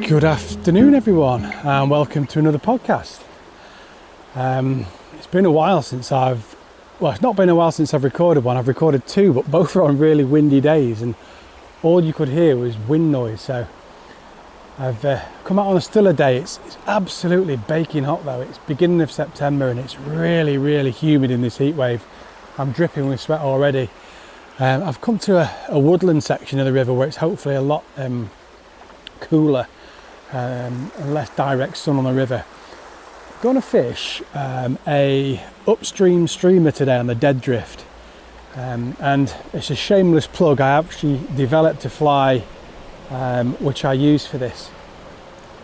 Good afternoon everyone and welcome to another podcast. It's been a while since it's not been a while since I've recorded one. I've recorded two, but both are on really windy days and all you could hear was wind noise. So I've come out on a stiller day. It's absolutely baking hot though. It's beginning of September and it's really humid in this heat wave. I'm dripping with sweat already. I've come to a woodland section of the river where it's hopefully a lot cooler and less direct sun on the river. I'm going to fish a upstream streamer today on the dead drift, and it's a shameless plug. I actually developed a fly which I use for this,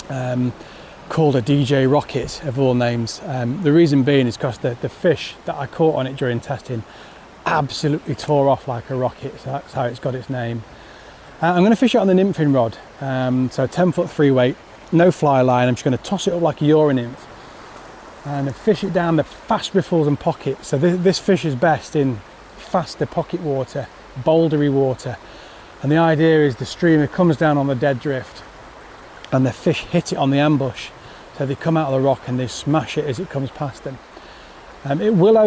called a DJ Rocket of all names. The reason being is because the fish that I caught on it during testing absolutely tore off like a rocket, so that's how it's got its name. I'm going to fish it on the nymphing rod, so 10-foot 3-weight, no fly line. I'm just going to toss it up like a Euro nymph and fish it down the fast riffles and pockets. So this fish is best in faster pocket water, bouldery water, and the idea is the streamer comes down on the dead drift and the fish hit it on the ambush, so they come out of the rock and they smash it as it comes past them. It will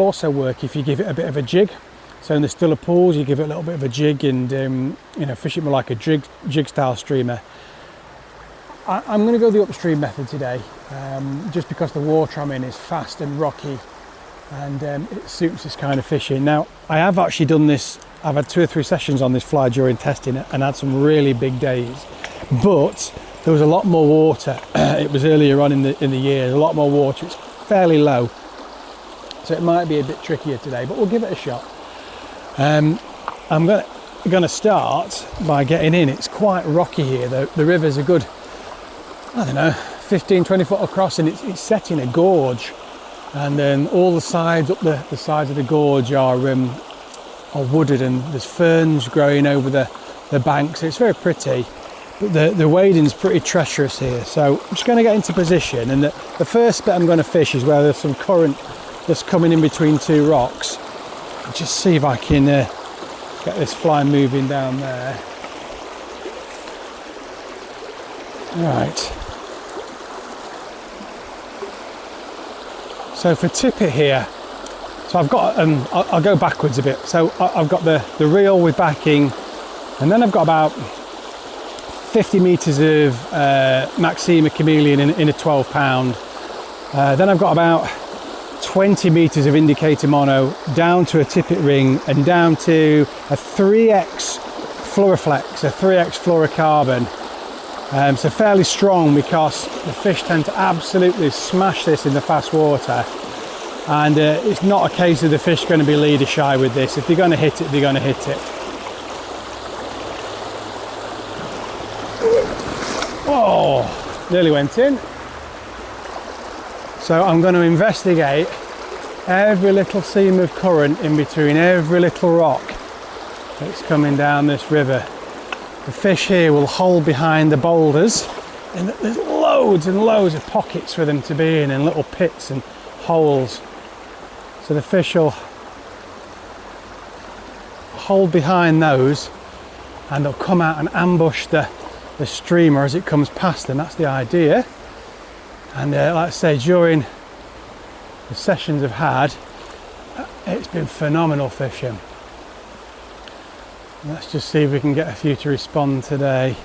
also work if you give it a bit of a jig. So in the stiller pools, you give it a little bit of a jig and fish it more like a jig style streamer. I'm going to go the upstream method today, just because the water I'm in is fast and rocky, and it suits this kind of fishing. Now, I have actually done this. I've had 2 or 3 sessions on this fly during testing and had some really big days, but there was a lot more water. It was earlier on in the year, a lot more water. It's fairly low, so it might be a bit trickier today, but we'll give it a shot. I'm going to start by getting in. It's quite rocky here. The river's a good, 15-20 foot across, and it's set in a gorge, and then all the sides up the sides of the gorge are wooded, and there's ferns growing over the banks. It's very pretty, but the wading's pretty treacherous here. So I'm just going to get into position, and the first bit I'm going to fish is where there's some current that's coming in between 2 rocks. Just see if I can get this fly moving down there. Right. So for tippet here, so I've got, I'll go backwards a bit. So I've got the reel with backing, and then I've got about 50 meters of Maxima chameleon in a 12 pound. Then I've got about 20 meters of indicator mono down to a tippet ring and down to a 3x fluoroflex, a 3x fluorocarbon. So fairly strong, because the fish tend to absolutely smash this in the fast water, and it's not a case of the fish going to be leader shy with this. If they're going to hit it, they're going to hit it. Oh, nearly went in. So I'm going to investigate every little seam of current in between every little rock that's coming down this river. The fish here will hold behind the boulders, and there's loads and loads of pockets for them to be in, and little pits and holes. So the fish will hold behind those, and they'll come out and ambush the streamer as it comes past them. That's the idea. And like I say, during the sessions I've had, it's been phenomenal fishing. Let's just see if we can get a few to respond today.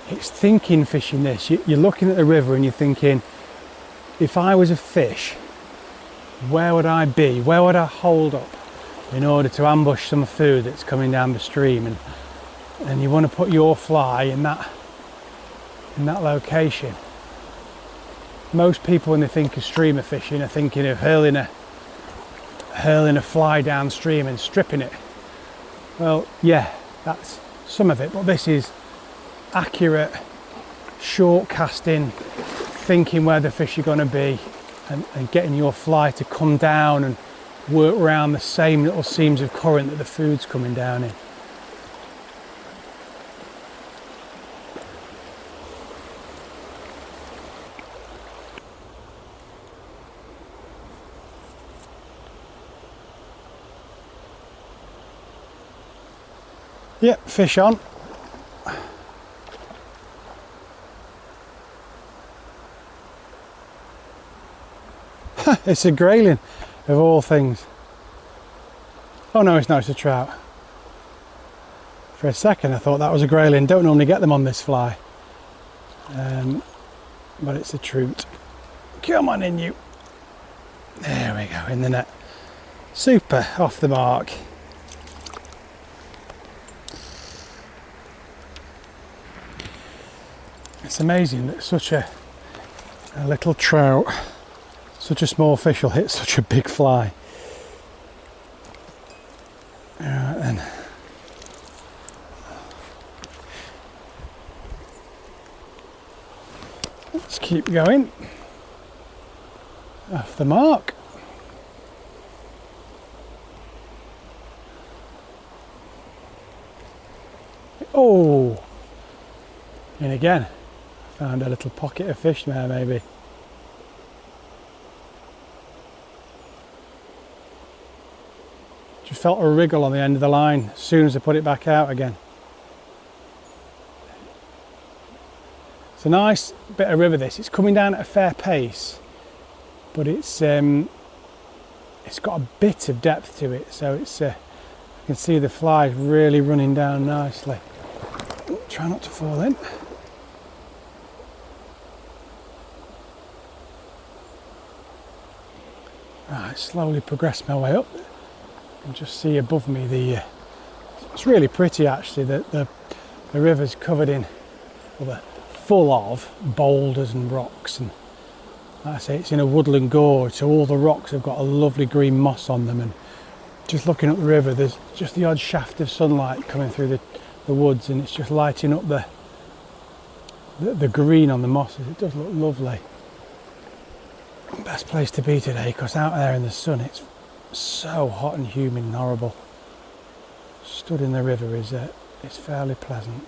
It's thinking fishing this. You're looking at the river and you're thinking, if I was a fish, where would I be? Where would I hold up in order to ambush some food that's coming down the stream? And you want to put your fly in that location. Most people, when they think of streamer fishing, are thinking of hurling a fly downstream and stripping it. Well, yeah, that's some of it, but this is accurate, short casting, thinking where the fish are going to be, and getting your fly to come down and work around the same little seams of current that the food's coming down in. Yep, fish on. It's a grayling of all things. Oh no, it's not, it's a trout. For a second I thought that was a grayling. Don't normally get them on this fly. But it's a trout. Come on in, you. There we go, in the net. Super, off the mark. It's amazing that such a little trout, such a small fish will hit such a big fly. Alright then. Let's keep going. Off the mark. Oh! And again, found a little pocket of fish there maybe. Just felt a wriggle on the end of the line as soon as I put it back out again. It's a nice bit of river this. It's coming down at a fair pace, but it's got a bit of depth to it, so it's I can see the flies really running down nicely. Try not to fall in. Right, slowly progress my way up. You can just see above me it's really pretty actually. The river's covered in, well, full of boulders and rocks, and like I say, it's in a woodland gorge, so all the rocks have got a lovely green moss on them, and just looking up the river there's just the odd shaft of sunlight coming through the woods, and it's just lighting up the green on the mosses. It does look lovely. Best place to be today, because out there in the sun it's so hot and humid and horrible. Stood in the river is fairly pleasant.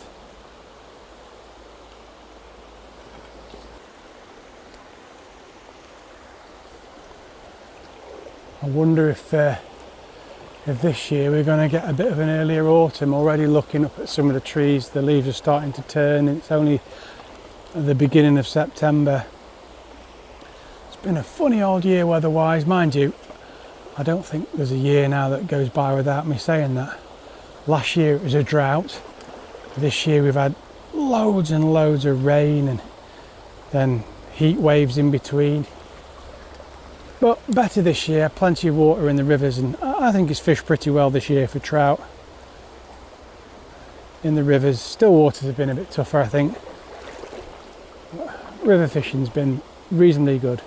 I wonder if this year we're going to get a bit of an earlier autumn. Already looking up at some of the trees, the leaves are starting to turn, and it's only at the beginning of September. It's been a funny old year weather-wise, mind you. I don't think there's a year now that goes by without me saying that. Last year it was a drought. This year we've had loads and loads of rain and then heat waves in between. But better this year, plenty of water in the rivers, and I think it's fished pretty well this year for trout. In the rivers, still waters have been a bit tougher I think. River fishing's been reasonably good.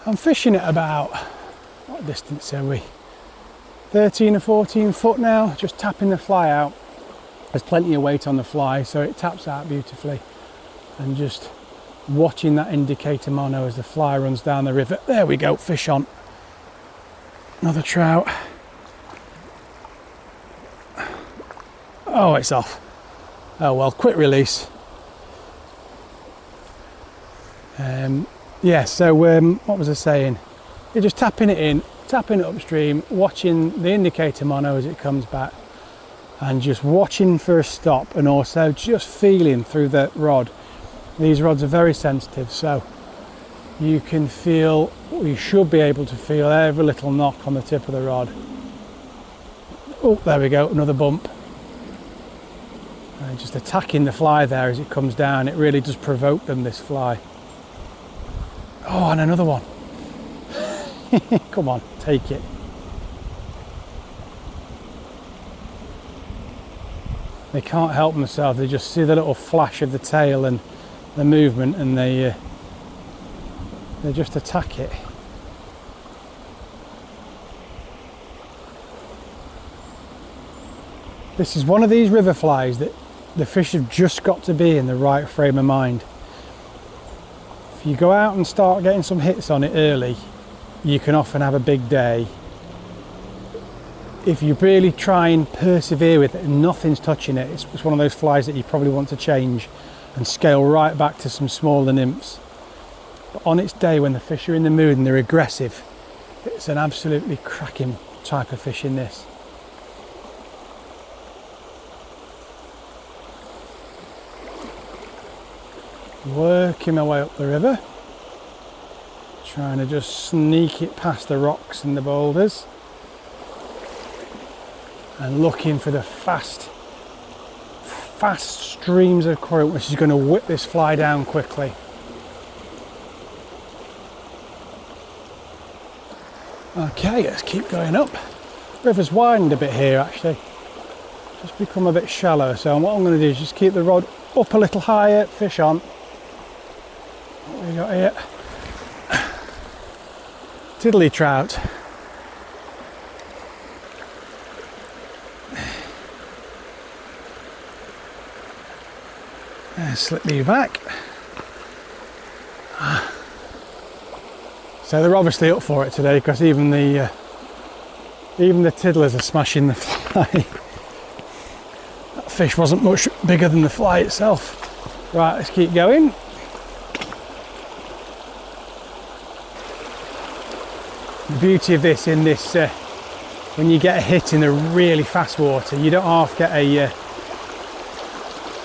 I'm fishing at about, what distance are we? 13 or 14 foot now, just tapping the fly out. There's plenty of weight on the fly, so it taps out beautifully. And just watching that indicator mono as the fly runs down the river. There we go, fish on. Another trout. Oh, it's off. Oh well, quick release. Yeah, so what was I saying? You're just tapping it in, tapping it upstream, watching the indicator mono as it comes back, and just watching for a stop, and also just feeling through the rod. These rods are very sensitive, so you can feel, you should be able to feel every little knock on the tip of the rod. Oh, there we go, another bump. And just attacking the fly there as it comes down, it really does provoke them, this fly. Oh, and another one. Come on, take it. They can't help themselves, they just see the little flash of the tail and the movement, and they just attack it. This is one of these river flies that the fish have just got to be in the right frame of mind. If you go out and start getting some hits on it early, you can often have a big day. if you really try and persevere with it and nothing's touching it, it's one of those flies that you probably want to change and scale right back to some smaller nymphs. But on its day, when the fish are in the mood and they're aggressive, it's an absolutely cracking type of fish in this. Working my way up the river, trying to just sneak it past the rocks and the boulders, and looking for the fast streams of current which is going to whip this fly down quickly. Okay, let's keep going up. River's widened a bit here actually, just become a bit shallow, so what I'm going to do is just keep the rod up a little higher, fish on. What we got here? Tiddly trout. Slip me back. So they're obviously up for it today, because even the tiddlers are smashing the fly. That fish wasn't much bigger than the fly itself. Right, let's keep going. The beauty of this, when you get a hit in the really fast water, you don't half get a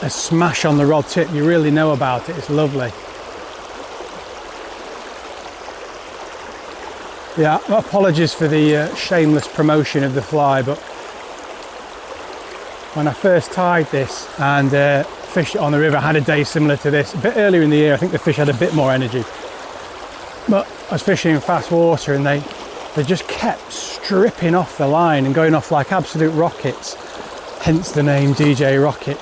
smash on the rod tip. You really know about it. It's lovely. Yeah, apologies for the shameless promotion of the fly, but when I first tied this and fished it on the river, I had a day similar to this. A bit earlier in the year, I think the fish had a bit more energy. But I was fishing in fast water and they just kept stripping off the line and going off like absolute rockets, hence the name DJ Rocket.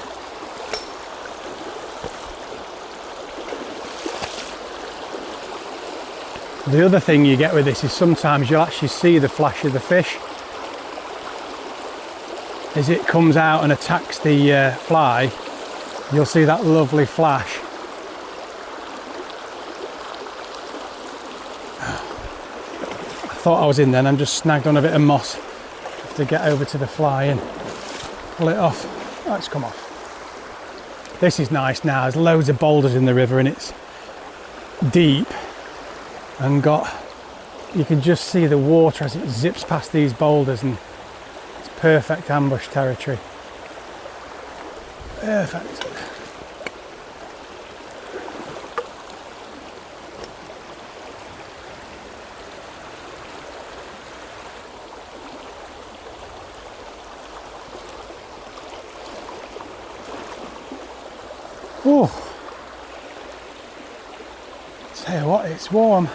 The other thing you get with this is sometimes you'll actually see the flash of the fish as it comes out and attacks the fly. You'll see that lovely flash. I thought I was in then, I'm just snagged on a bit of moss. Have to get over to the fly and pull it off. Oh, it's come off. This is nice now. There's loads of boulders in the river and it's deep and you can just see the water as it zips past these boulders, and it's perfect ambush territory. Perfect. Oh, tell you what, it's warm.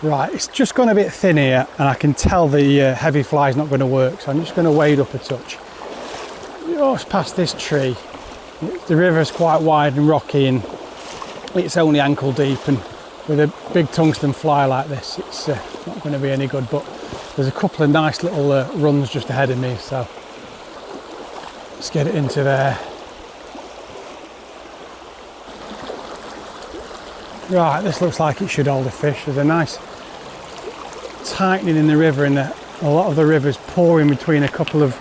Right, it's just gone a bit thin here and I can tell the heavy fly is not going to work, so I'm just going to wade up a touch. Just past this tree. The river is quite wide and rocky and it's only ankle deep, and with a big tungsten fly like this, it's not going to be any good, but there's a couple of nice little runs just ahead of me, so let's get it into there. Right, this looks like it should hold a fish. There's a nice tightening in the river, and a lot of the river's pouring between a couple of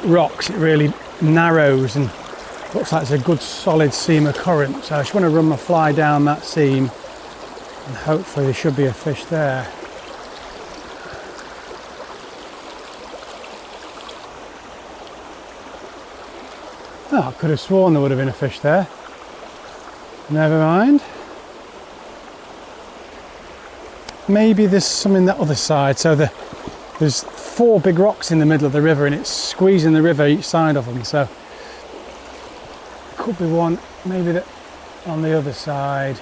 rocks. It really narrows and looks like it's a good solid seam of current. So I just want to run my fly down that seam and hopefully there should be a fish there. Oh, I could have sworn there would have been a fish there. Never mind. Maybe there's some in that other side. So there's 4 big rocks in the middle of the river and it's squeezing the river each side of them. So could be one, maybe that on the other side.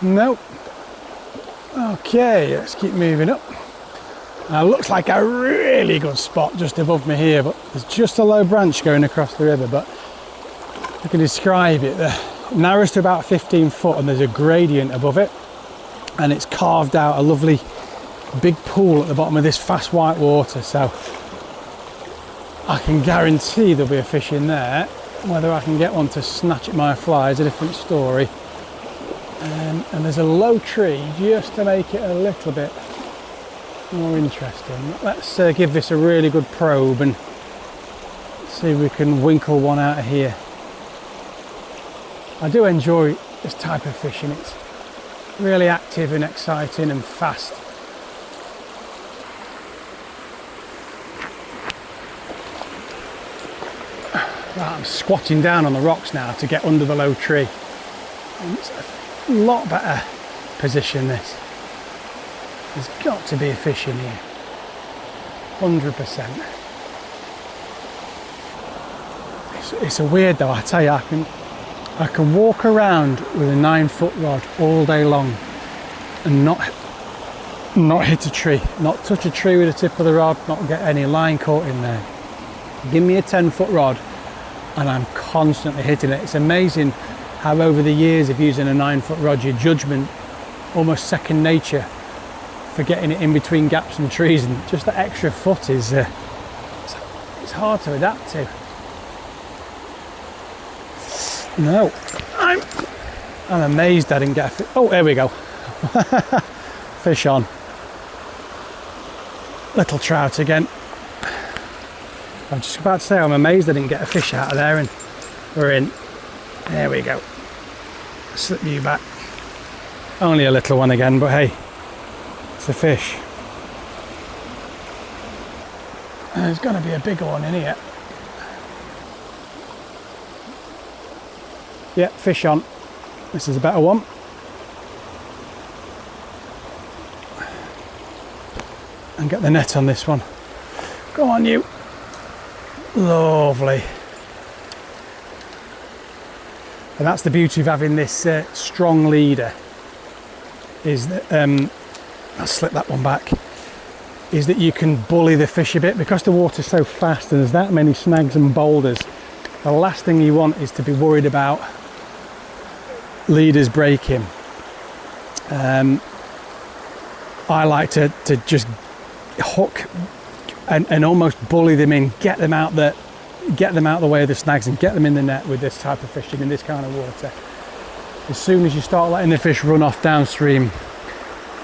Nope. Okay, let's keep moving up. Looks like a really good spot just above me here, but there's just a low branch going across the river, but I can describe it. The narrows to about 15 foot and there's a gradient above it, and it's carved out a lovely big pool at the bottom of this fast white water, so I can guarantee there'll be a fish in there. Whether I can get one to snatch at my fly is a different story. And there's a low tree just to make it a little bit more interesting. Let's give this a really good probe and see if we can winkle one out of here. I do enjoy this type of fishing. It's really active and exciting and fast. Right, I'm squatting down on the rocks now to get under the low tree. And it's a lot better position, this. There's got to be a fish in here. 100%. It's a weird though, I tell you, I can walk around with a 9-foot rod all day long and not hit a tree, not touch a tree with the tip of the rod, not get any line caught in there. Give me a 10-foot rod and I'm constantly hitting it. It's amazing how over the years of using a 9-foot rod, your judgment, almost second nature, for getting it in between gaps and trees, and just that extra foot is it's hard to adapt to. No, I'm amazed I didn't get a fish. Oh, there we go. Fish on. Little trout again. I was just about to say I'm amazed I didn't get a fish out of there, and we're in. There we go. Slip you back. Only a little one again, but hey, it's a fish. There's going to be a bigger one in here. Yeah, fish on. This is a better one. And get the net on this one. Go on, you. Lovely. And that's the beauty of having this strong leader, is that I'll slip that one back, is that you can bully the fish a bit because the water's so fast and there's that many snags and boulders. The last thing you want is to be worried about leaders breaking. I like to just hook and almost bully them in, get them out the way of the snags and get them in the net with this type of fishing in this kind of water. As soon as you start letting the fish run off downstream,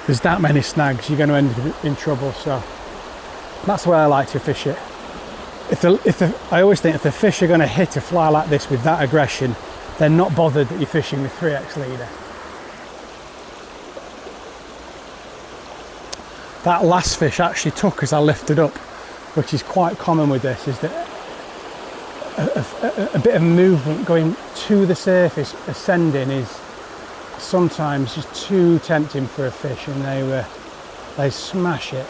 there's that many snags, you're going to end up in trouble. So that's the way I like to fish it. I always think if the fish are going to hit a fly like this with that aggression, they're not bothered that you're fishing with 3x leader. That last fish actually took as I lifted up, which is quite common with this, is that a bit of movement going to the surface, ascending, is sometimes just too tempting for a fish, and they smash it.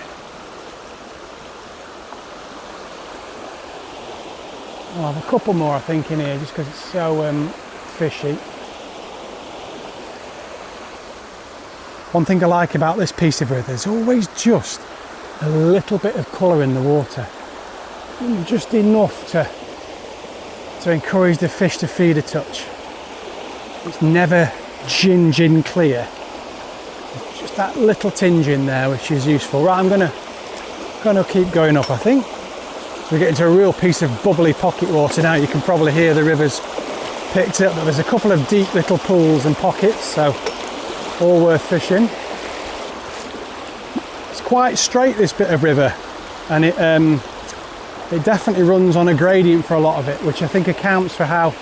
I'll have a couple more I think in here just because it's so fishy. One thing I like about this piece of river, there's always just a little bit of colour in the water, just enough to encourage the fish to feed a touch. It's never gin clear. It's just that little tinge in there which is useful. Right, I'm gonna keep going up, I think. We're getting to a real piece of bubbly pocket water now. You can probably hear the river's picked up, but there's a couple of deep little pools and pockets, so all worth fishing. It's quite straight, this bit of river, and it definitely runs on a gradient for a lot of it, which I think accounts for how,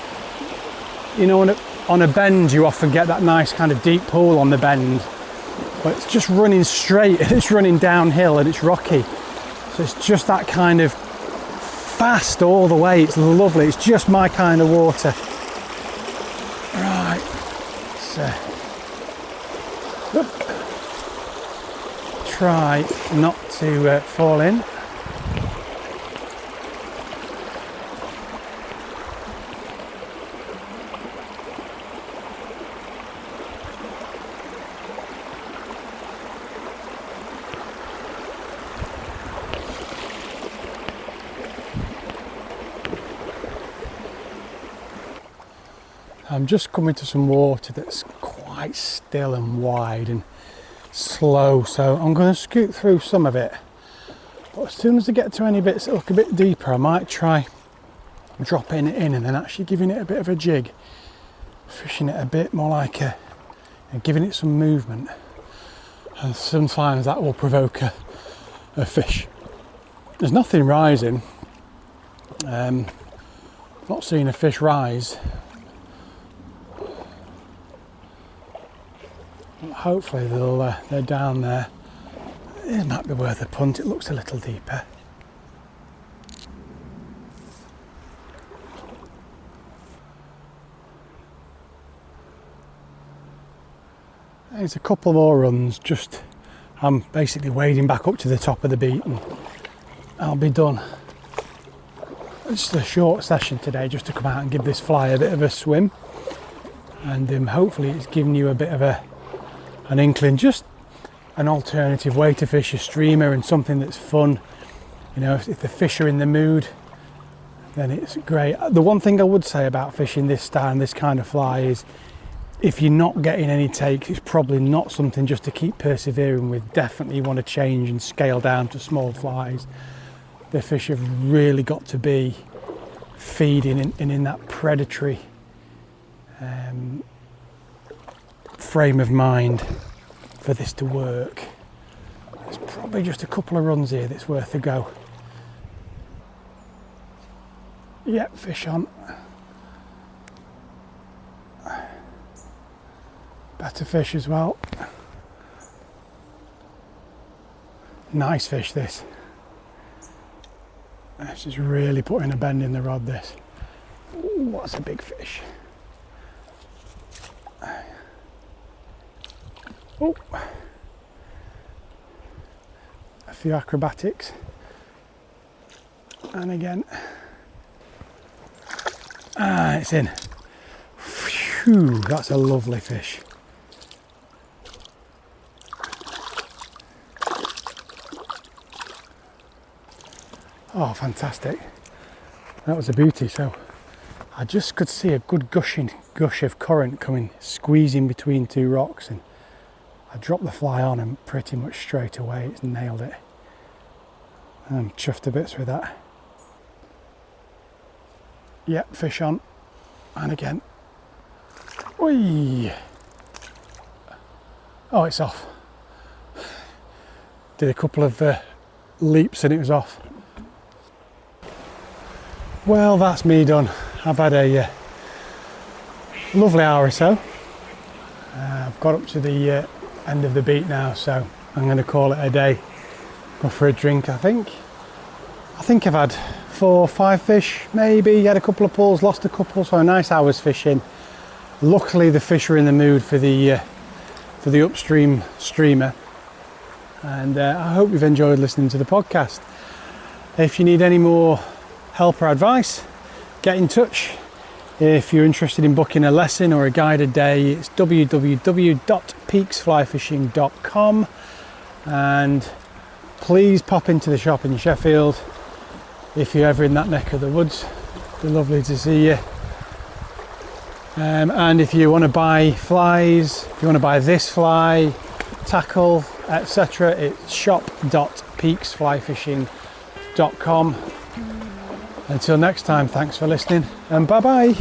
you know, on a bend you often get that nice kind of deep pool on the bend, but it's just running straight and it's running downhill and it's rocky, so it's just that kind of fast all the way. It's lovely. It's just my kind of water. Right, try not to fall in. I'm just coming to some water that's quite still and wide and slow, so I'm going to scoot through some of it, but as soon as I get to any bits that look a bit deeper, I might try dropping it in and then actually giving it a bit of a jig, fishing it a bit more like a and giving it some movement, and sometimes that will provoke a fish. There's nothing rising. Not seeing a fish rise. Hopefully they're down there. It might be worth a punt. It looks a little deeper. There's a couple more runs. I'm basically wading back up to the top of the beat and I'll be done. It's a short session today, just to come out and give this fly a bit of a swim, and hopefully it's giving you a bit of an inkling, just an alternative way to fish a streamer, and something that's fun. You know, if the fish are in the mood, then it's great. The one thing I would say about fishing this style and this kind of fly is, if you're not getting any takes, it's probably not something just to keep persevering with. Definitely want to change and scale down to small flies. The fish have really got to be feeding in that predatory frame of mind for this to work. There's probably just a couple of runs here that's worth a go. Yep, fish on. Better fish as well. Nice fish this. This is really putting a bend in the rod, this. Ooh, that's a big fish. Oh, a few acrobatics. And again. It's in. Phew, that's a lovely fish. Oh, fantastic. That was a beauty. So I just could see a good gush of current coming, squeezing between two rocks, and I dropped the fly on and pretty much straight away it's nailed it. I'm chuffed to bits with that. Yep, fish on. And again. Whee! Oh, it's off. Did a couple of leaps and it was off. Well, that's me done. I've had a lovely hour or so. I've got up to the end of the beat now, so I'm going to call it a day. Go for a drink, I think. I think I've had 4 or 5 fish, maybe. Had a couple of pulls, lost a couple, so a nice hour's fishing. Luckily, the fish are in the mood for the upstream streamer. And I hope you've enjoyed listening to the podcast. If you need any more help or advice, get in touch. If you're interested in booking a lesson or a guided day, it's www.peaksflyfishing.com, and please pop into the shop in Sheffield if you're ever in that neck of the woods. It'd be lovely to see you. And if you want to buy flies, if you want to buy this fly, tackle, etc., it's shop.peaksflyfishing.com. Until next time, thanks for listening, and bye bye.